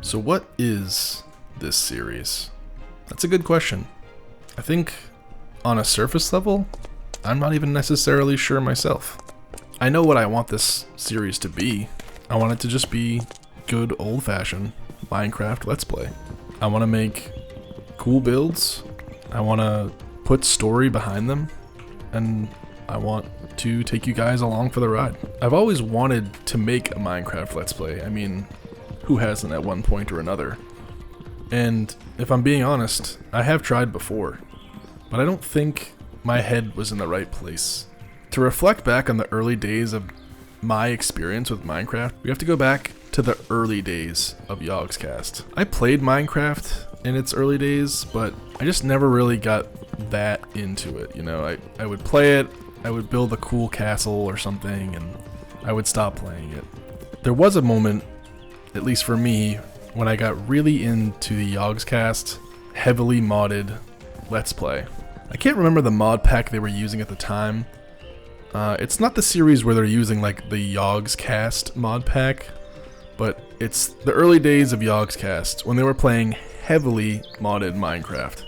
So what is this series? That's a good question. I think on a surface level, I'm not even necessarily sure myself. I know what I want this series to be. I want it to just be good old-fashioned Minecraft Let's Play. I want to make cool builds. I want to put story behind them. And I want to take you guys along for the ride. I've always wanted to make a Minecraft Let's Play. I mean, who hasn't at one point or another? And if I'm being honest, I have tried before, but I don't think my head was in the right place. To reflect back on the early days of my experience with Minecraft, we have to go back to the early days of Yogscast. I played Minecraft in its early days, but I just never really got that into it. You know, I would play it, I would build a cool castle or something, and I would stop playing it. There was a moment, at least for me, when I got really into the Yogscast heavily modded Let's Play. I can't remember the mod pack they were using at the time. It's not the series where they're using like the Yogscast mod pack, but it's the early days of Yogscast when they were playing heavily modded Minecraft.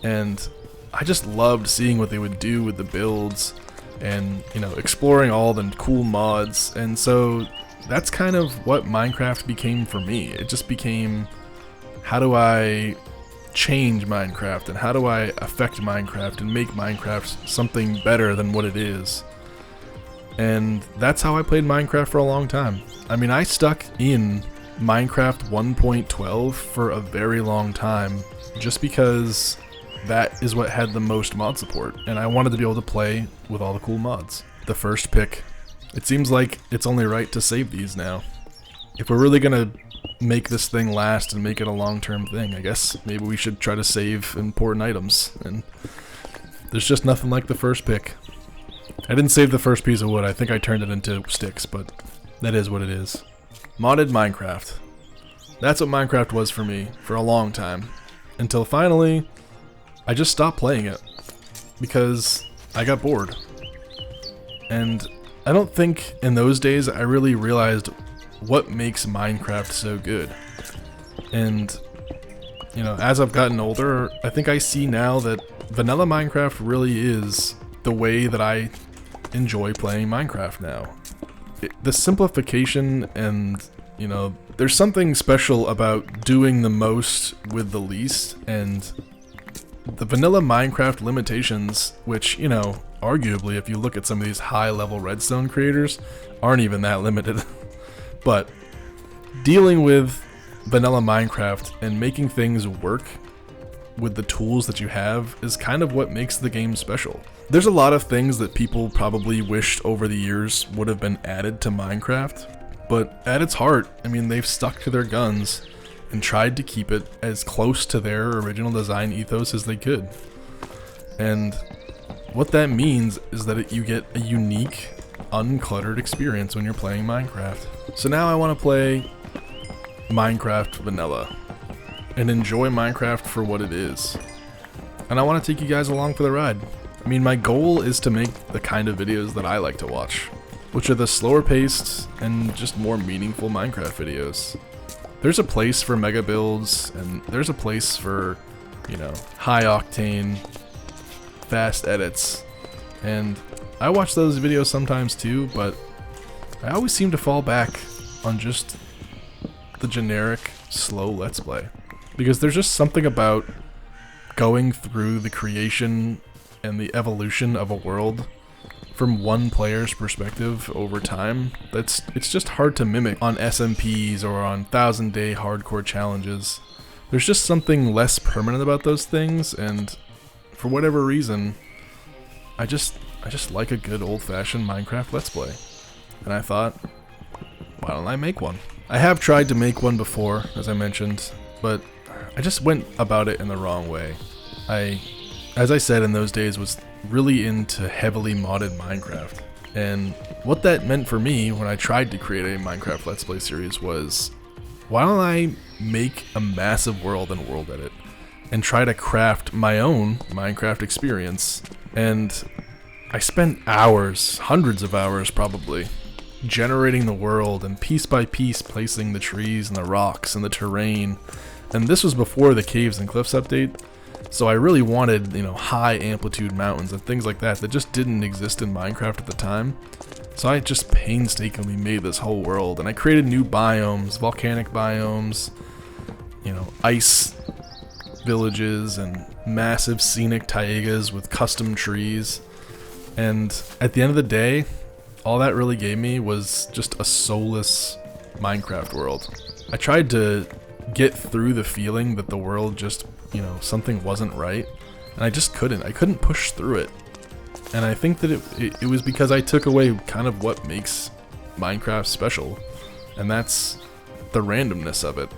And I just loved seeing what they would do with the builds and, you know, exploring all the cool mods. And so that's kind of what Minecraft became for me. It just became, how do I change Minecraft and how do I affect Minecraft and make Minecraft something better than what it is? And that's how I played Minecraft for a long time. I mean, I stuck in Minecraft 1.12 for a very long time just because that is what had the most mod support, and I wanted to be able to play with all the cool mods. The first pick. It seems like it's only right to save these now. If we're really gonna make this thing last and make it a long-term thing, I guess maybe we should try to save important items, and there's just nothing like the first pick. I didn't save the first piece of wood, I think I turned it into sticks, but that is what it is. Modded Minecraft. That's what Minecraft was for me for a long time, until finally I just stopped playing it because I got bored. And I don't think in those days I really realized what makes Minecraft so good. And, you know, as I've gotten older, I think I see now that vanilla Minecraft really is the way that I enjoy playing Minecraft now. The simplification and, you know, there's something special about doing the most with the least, and the vanilla Minecraft limitations, which, you know, arguably if you look at some of these high-level redstone creators, aren't even that limited. But dealing with vanilla Minecraft and making things work with the tools that you have is kind of what makes the game special. There's a lot of things that people probably wished over the years would have been added to Minecraft, but at its heart, I mean, they've stuck to their guns and tried to keep it as close to their original design ethos as they could. And what that means is that you get a unique, uncluttered experience when you're playing Minecraft. So now I want to play Minecraft Vanilla and enjoy Minecraft for what it is. And I want to take you guys along for the ride. I mean, my goal is to make the kind of videos that I like to watch, which are the slower paced and just more meaningful Minecraft videos. There's a place for mega builds, and there's a place for, you know, high octane, fast edits. And I watch those videos sometimes too, but I always seem to fall back on just the generic, slow Let's Play. Because there's just something about going through the creation and the evolution of a world from one player's perspective over time it's just hard to mimic on SMPs or on 1000-day hardcore challenges. There's just something less permanent about those things, and for whatever reason, I just like a good old-fashioned Minecraft Let's Play. And I thought, why don't I make one? I have tried to make one before, as I mentioned, but I just went about it in the wrong way. As I said in those days, was really into heavily modded Minecraft. And what that meant for me when I tried to create a Minecraft Let's Play series was, why don't I make a massive world and world edit and try to craft my own Minecraft experience? And I spent hours, hundreds of hours probably, generating the world and piece by piece placing the trees and the rocks and the terrain. And this was before the Caves and Cliffs update, so I really wanted, you know, high amplitude mountains and things like that that just didn't exist in Minecraft at the time. So I just painstakingly made this whole world, and I created new biomes, volcanic biomes, you know, ice villages and massive scenic taigas with custom trees. And at the end of the day, all that really gave me was just a soulless Minecraft world. I tried to get through the feeling that the world just, you know, something wasn't right, and I just couldn't. I couldn't push through it. And I think that it was because I took away kind of what makes Minecraft special, and that's the randomness of it.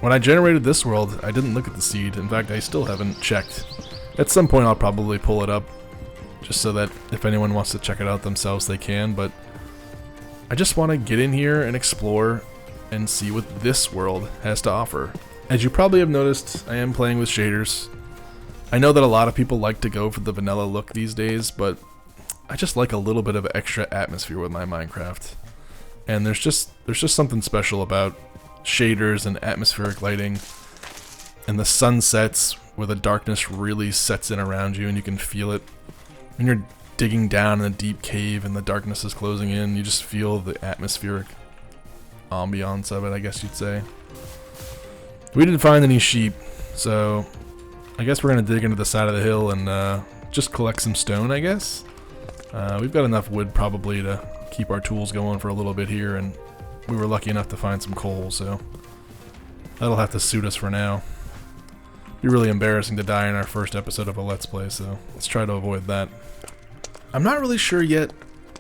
When I generated this world, I didn't look at the seed. In fact, I still haven't checked. At some point I'll probably pull it up, just so that if anyone wants to check it out themselves they can, but I just want to get in here and explore and see what this world has to offer. As you probably have noticed, I am playing with shaders. I know that a lot of people like to go for the vanilla look these days, but I just like a little bit of extra atmosphere with my Minecraft. And there's just something special about shaders and atmospheric lighting and the sunsets where the darkness really sets in around you and you can feel it. When you're digging down in a deep cave and the darkness is closing in, you just feel the atmospheric ambiance of it, I guess you'd say. We didn't find any sheep, so I guess we're gonna dig into the side of the hill and just collect some stone, I guess. We've got enough wood probably to keep our tools going for a little bit here, and we were lucky enough to find some coal, so that'll have to suit us for now. It'd be really embarrassing to die in our first episode of a Let's Play, so let's try to avoid that. I'm not really sure yet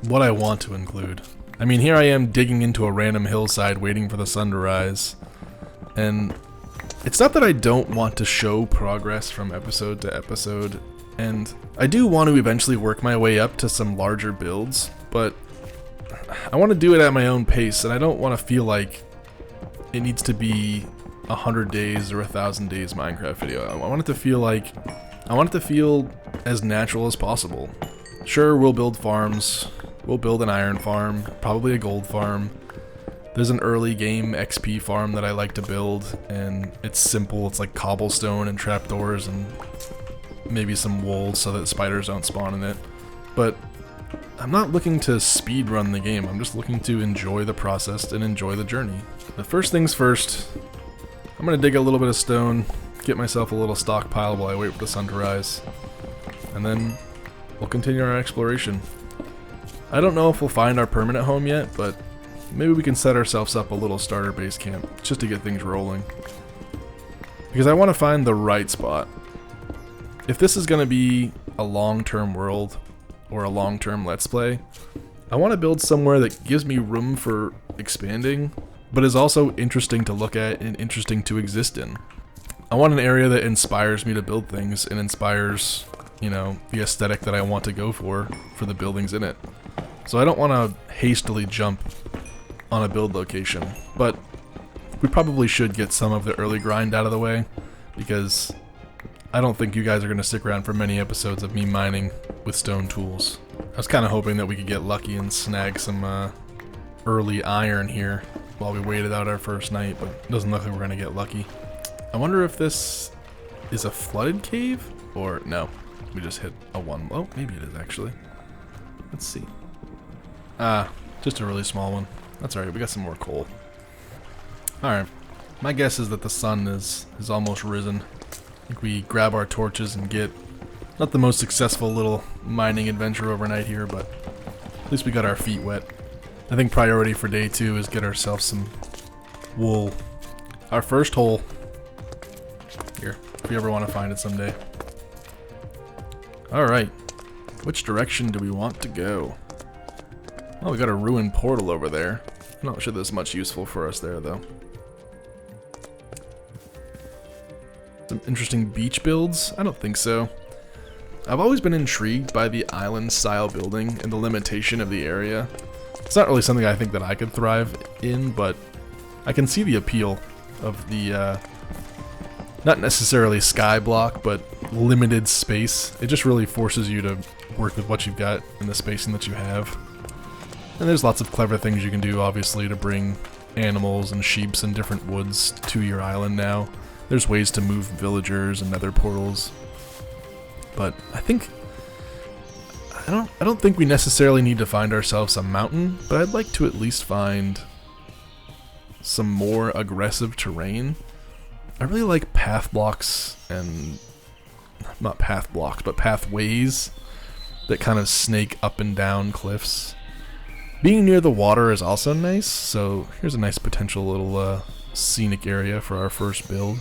what I want to include. I mean, here I am digging into a random hillside waiting for the sun to rise, and it's not that I don't want to show progress from episode to episode, and I do want to eventually work my way up to some larger builds, but I want to do it at my own pace, and I don't want to feel like it needs to be 100 days or 1,000 days Minecraft video. I want it to feel as natural as possible. Sure, we'll build farms, we'll build an iron farm, probably a gold farm. There's an early game XP farm that I like to build, and it's simple. It's like cobblestone and trapdoors and maybe some wool so that spiders don't spawn in it. But I'm not looking to speedrun the game. I'm just looking to enjoy the process and enjoy the journey. The first things first, I'm going to dig a little bit of stone, get myself a little stockpile while I wait for the sun to rise, and then we'll continue our exploration. I don't know if we'll find our permanent home yet, but maybe we can set ourselves up a little starter base camp just to get things rolling. Because I want to find the right spot. If this is going to be a long-term world or a long-term Let's Play, I want to build somewhere that gives me room for expanding, but is also interesting to look at and interesting to exist in. I want an area that inspires me to build things and inspires, you know, the aesthetic that I want to go for the buildings in it. So I don't want to hastily jump on a build location, but we probably should get some of the early grind out of the way, because I don't think you guys are going to stick around for many episodes of me mining with stone tools. I was kind of hoping that we could get lucky and snag some early iron here while we waited out our first night, but it doesn't look like we're going to get lucky. I wonder if this is a flooded cave, or no, we just hit a one. Oh, maybe it is actually. Let's see. Just a really small one. That's alright, we got some more coal. Alright, my guess is that the sun is almost risen. I think we grab our torches and get not the most successful little mining adventure overnight here, but at least we got our feet wet. I think priority for day 2 is get ourselves some wool. Our first hole. Here, if you ever want to find it someday. Alright, which direction do we want to go? Oh, we got a ruined portal over there. I'm not sure there's much useful for us there, though. Some interesting beach builds? I don't think so. I've always been intrigued by the island-style building and the limitation of the area. It's not really something I think that I could thrive in, but I can see the appeal of the, not necessarily sky block, but limited space. It just really forces you to work with what you've got and the spacing that you have. And there's lots of clever things you can do, obviously, to bring animals and sheeps and different woods to your island now. There's ways to move villagers and nether portals. But I don't think we necessarily need to find ourselves a mountain, but I'd like to at least find some more aggressive terrain. I really like path blocks and not path blocks, but pathways that kind of snake up and down cliffs. Being near the water is also nice, so here's a nice potential little scenic area for our first build.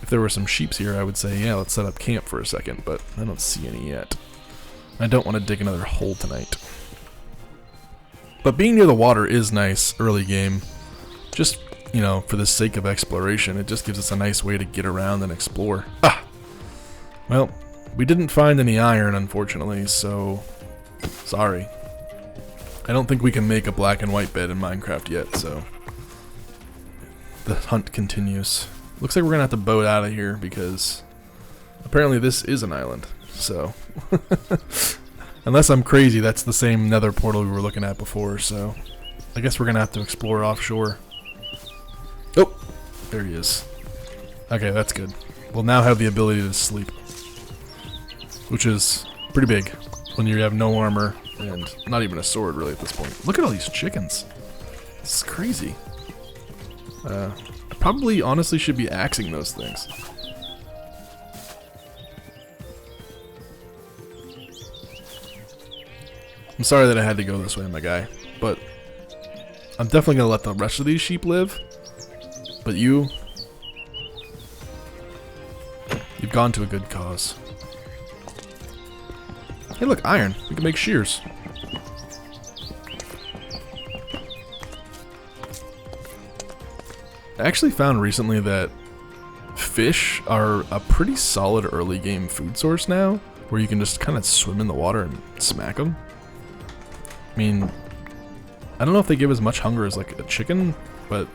If there were some sheeps here, I would say, yeah, let's set up camp for a second, but I don't see any yet. I don't want to dig another hole tonight. But being near the water is nice early game. Just, you know, for the sake of exploration, it just gives us a nice way to get around and explore. Ah! Well, we didn't find any iron, unfortunately, so sorry. I don't think we can make a black and white bed in Minecraft yet, so the hunt continues. Looks like we're gonna have to boat out of here because apparently this is an island, so unless I'm crazy, that's the same nether portal we were looking at before, so I guess we're gonna have to explore offshore. Oh, there he is. Okay, that's good. We'll now have the ability to sleep, which is pretty big when you have no armor and not even a sword really at this point. Look at all these chickens. This is crazy. I probably honestly should be axing those things. I'm sorry that I had to go this way, my guy, but I'm definitely gonna let the rest of these sheep live. But you've gone to a good cause. Hey look, iron. We can make shears. I actually found recently that fish are a pretty solid early game food source now, where you can just kind of swim in the water and smack them. I mean, I don't know if they give as much hunger as like a chicken, but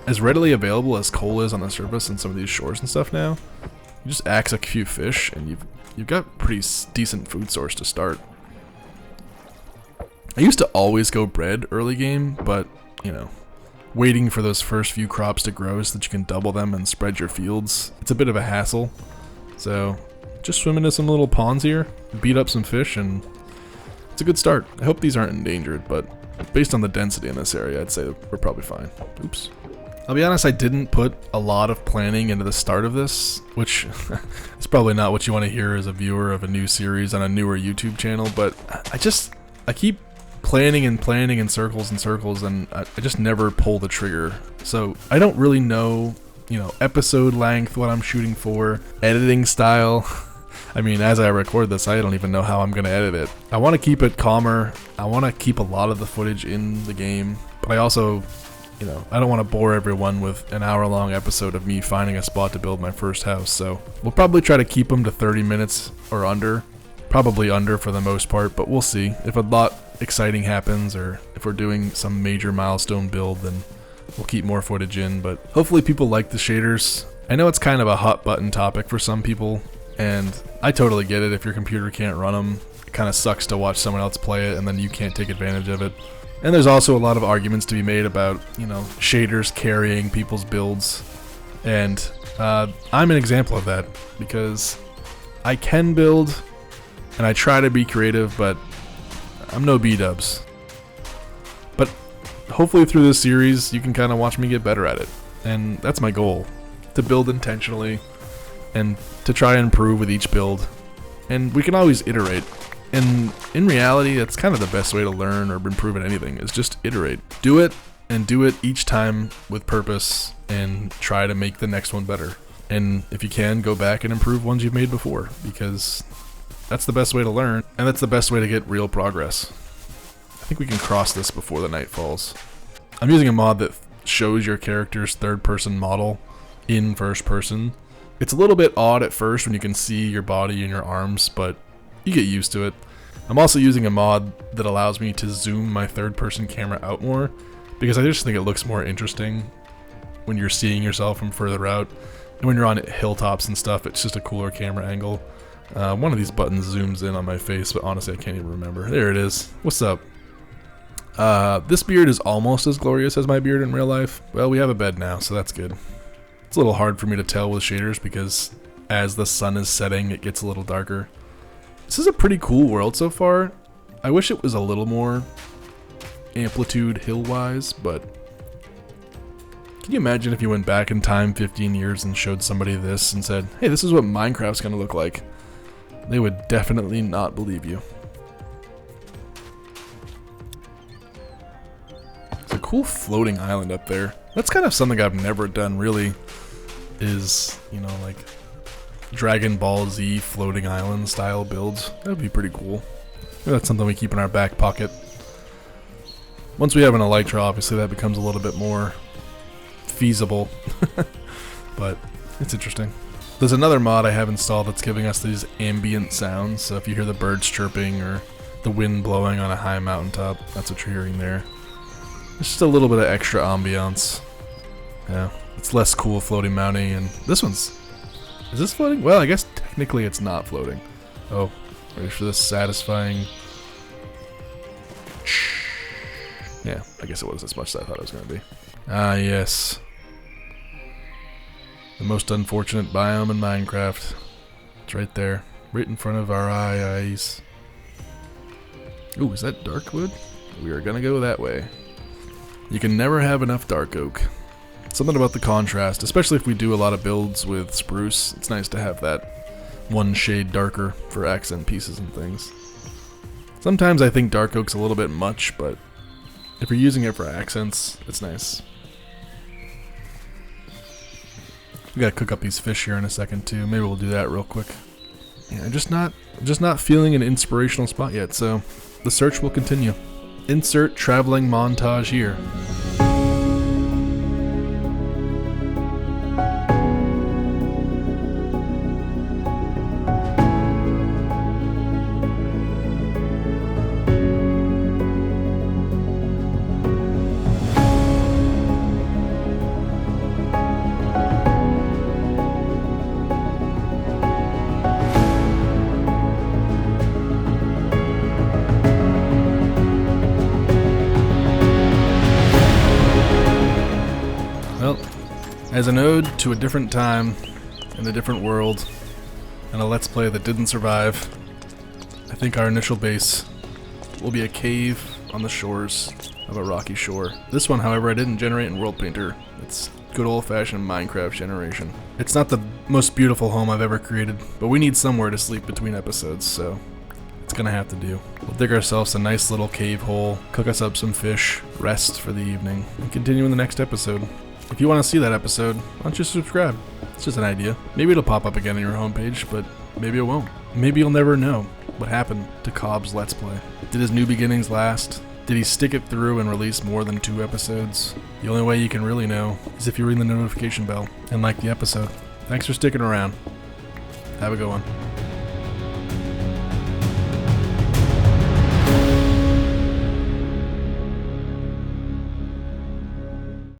as readily available as coal is on the surface in some of these shores and stuff now, you just axe a few fish and you've got a pretty decent food source to start. I used to always go bread early game, but you know, waiting for those first few crops to grow so that you can double them and spread your fields, it's a bit of a hassle. So just swim into some little ponds here, beat up some fish, and it's a good start. I hope these aren't endangered, but based on the density in this area, I'd say we're probably fine. Oops. I'll be honest, I didn't put a lot of planning into the start of this, which is probably not what you want to hear as a viewer of a new series on a newer YouTube channel, but I keep planning in circles and circles, and I just never pull the trigger. So I don't really know, you know, episode length, what I'm shooting for, editing style. I mean, as I record this, I don't even know how I'm going to edit it. I want to keep it calmer. I want to keep a lot of the footage in the game, but I also, you know, I don't want to bore everyone with an hour-long episode of me finding a spot to build my first house, so we'll probably try to keep them to 30 minutes or under. Probably under for the most part, but we'll see. If a lot exciting happens or if we're doing some major milestone build, then we'll keep more footage in, but hopefully people like the shaders. I know it's kind of a hot button topic for some people, and I totally get it. If your computer can't run them, it kind of sucks to watch someone else play it and then you can't take advantage of it. And there's also a lot of arguments to be made about, you know, shaders carrying people's builds. And I'm an example of that, because I can build and I try to be creative, but I'm no B-dubs. But hopefully through this series, you can kind of watch me get better at it. And that's my goal, to build intentionally and to try and improve with each build. And we can always iterate. And in reality, that's kind of the best way to learn or improve at anything, is just iterate. Do it, and do it each time with purpose, and try to make the next one better. And if you can, go back and improve ones you've made before, because that's the best way to learn, and that's the best way to get real progress. I think we can cross this before the night falls. I'm using a mod that shows your character's third-person model in first person. It's a little bit odd at first when you can see your body and your arms, but you get used to it. I'm also using a mod that allows me to zoom my third-person camera out more, because I just think it looks more interesting when you're seeing yourself from further out. And when you're on hilltops and stuff, it's just a cooler camera angle. One of these buttons zooms in on my face, but honestly I can't even remember. There it is. What's up? This beard is almost as glorious as my beard in real life. Well, we have a bed now, so that's good. It's a little hard for me to tell with shaders because as the sun is setting, it gets a little darker. This is a pretty cool world so far. I wish it was a little more amplitude hill-wise, but can you imagine if you went back in time 15 years and showed somebody this and said, hey, this is what Minecraft's gonna look like? They would definitely not believe you. It's a cool floating island up there. That's kind of something I've never done really, is, you know, like Dragon Ball Z floating island style builds. That would be pretty cool. Maybe that's something we keep in our back pocket. Once we have an Elytra, obviously that becomes a little bit more feasible, but it's interesting. There's another mod I have installed that's giving us these ambient sounds, so if you hear the birds chirping or the wind blowing on a high mountaintop, that's what you're hearing there. It's just a little bit of extra ambiance. Yeah, it's less cool floating mounting, and this one's... Is this floating? Well, I guess technically it's not floating. Oh, ready for this satisfying... Yeah, I guess it was as much as I thought it was going to be. Ah, yes. The most unfortunate biome in Minecraft. It's right there. Right in front of our eyes. Ooh, is that dark wood? We are gonna go that way. You can never have enough dark oak. Something about the contrast, especially if we do a lot of builds with spruce. It's nice to have that one shade darker for accent pieces and things. Sometimes I think dark oak's a little bit much, but if you're using it for accents, it's nice. We gotta cook up these fish here in a second too. Maybe we'll do that real quick. Yeah, I'm just not feeling an inspirational spot yet, so the search will continue. Insert traveling montage here. Well, as an ode to a different time, and a different world, and a Let's Play that didn't survive, I think our initial base will be a cave on the shores of a rocky shore. This one, however, I didn't generate in World Painter. It's good old-fashioned Minecraft generation. It's not the most beautiful home I've ever created, but we need somewhere to sleep between episodes, so it's gonna have to do. We'll dig ourselves a nice little cave hole, cook us up some fish, rest for the evening, and continue in the next episode. If you want to see that episode, why don't you subscribe? It's just an idea. Maybe it'll pop up again on your homepage, but maybe it won't. Maybe you'll never know what happened to Cobb's Let's Play. Did his New Beginnings last? Did he stick it through and release more than 2 episodes? The only way you can really know is if you ring the notification bell and like the episode. Thanks for sticking around. Have a good one.